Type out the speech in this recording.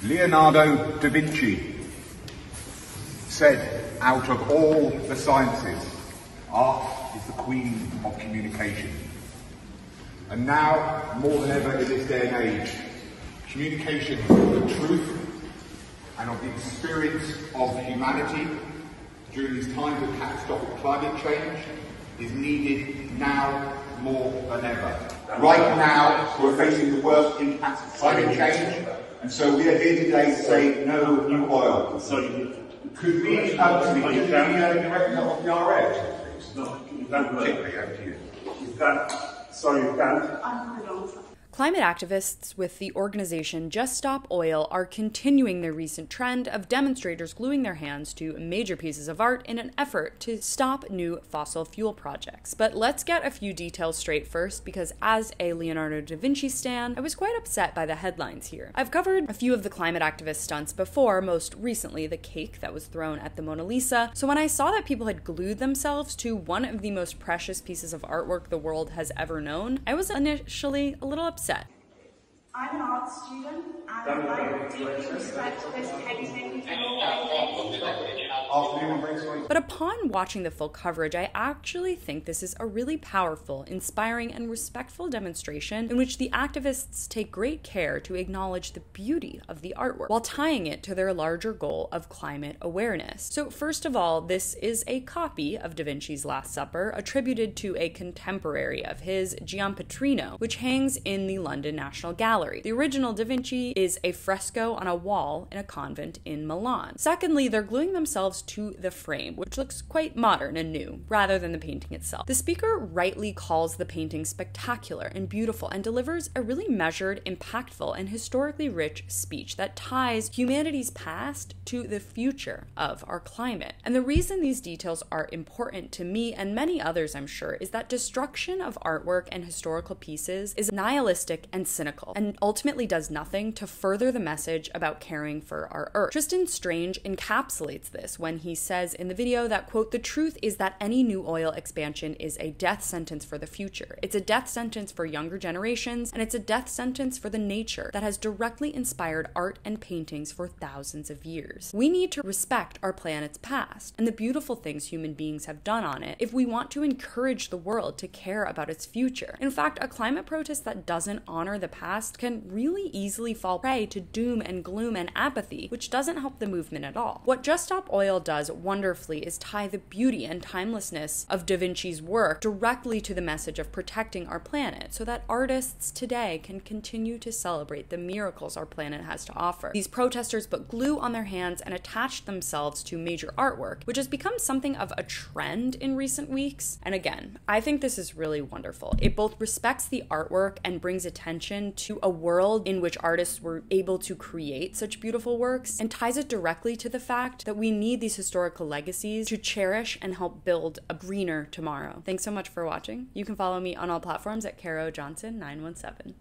Leonardo da Vinci said, out of all the sciences, art is the queen of communication. And now, more than ever in this day and age, communication of the truth and of the experience of humanity during these times of catastrophic climate change is needed now more than ever. Right now, we're facing the worst impacts of climate change, and so we are here today to say no new oil. Sorry, could we direct of the RF? no, you can't do it. Particularly over to you. You can't. Sorry, you can't. Climate activists with the organization Just Stop Oil are continuing their recent trend of demonstrators gluing their hands to major pieces of art in an effort to stop new fossil fuel projects. But let's get a few details straight first, because as a Leonardo da Vinci stan, I was quite upset by the headlines here. I've covered a few of the climate activist stunts before, most recently the cake that was thrown at the Mona Lisa, so when I saw that people had glued themselves to one of the most precious pieces of artwork the world has ever known, I was initially a little upset. I'm an art student, and I deeply respect this painting and all paintings. But upon watching the full coverage, I actually think this is a really powerful, inspiring, and respectful demonstration in which the activists take great care to acknowledge the beauty of the artwork while tying it to their larger goal of climate awareness. So first of all, this is a copy of Da Vinci's Last Supper attributed to a contemporary of his, Giampetrino, which hangs in the London National Gallery. The original Da Vinci is a fresco on a wall in a convent in Milan. Secondly, they're gluing themselves to the frame, which looks quite modern and new, rather than the painting itself. The speaker rightly calls the painting spectacular and beautiful and delivers a really measured, impactful, and historically rich speech that ties humanity's past to the future of our climate. And the reason these details are important to me and many others, I'm sure, is that destruction of artwork and historical pieces is nihilistic and cynical, and ultimately does nothing to further the message about caring for our Earth. Tristan Strange encapsulates this when he says in the video that, quote, "The truth is that any new oil expansion is a death sentence for the future. It's a death sentence for younger generations, and it's a death sentence for the nature that has directly inspired art and paintings for thousands of years. We need to respect our planet's past and the beautiful things human beings have done on it if we want to encourage the world to care about its future. In fact, a climate protest that doesn't honor the past can really easily fall prey to doom and gloom and apathy, which doesn't help the movement at all. What Just Stop Oil does wonderfully is tie the beauty and timelessness of Da Vinci's work directly to the message of protecting our planet, so that artists today can continue to celebrate the miracles our planet has to offer. These protesters put glue on their hands and attached themselves to major artwork, which has become something of a trend in recent weeks. And again, I think this is really wonderful. It both respects the artwork and brings attention to a world in which artists were able to create such beautiful works, and ties it directly to the fact that we need these historical legacies to cherish and help build a greener tomorrow. Thanks so much for watching. You can follow me on all platforms at Caro Johnson 917.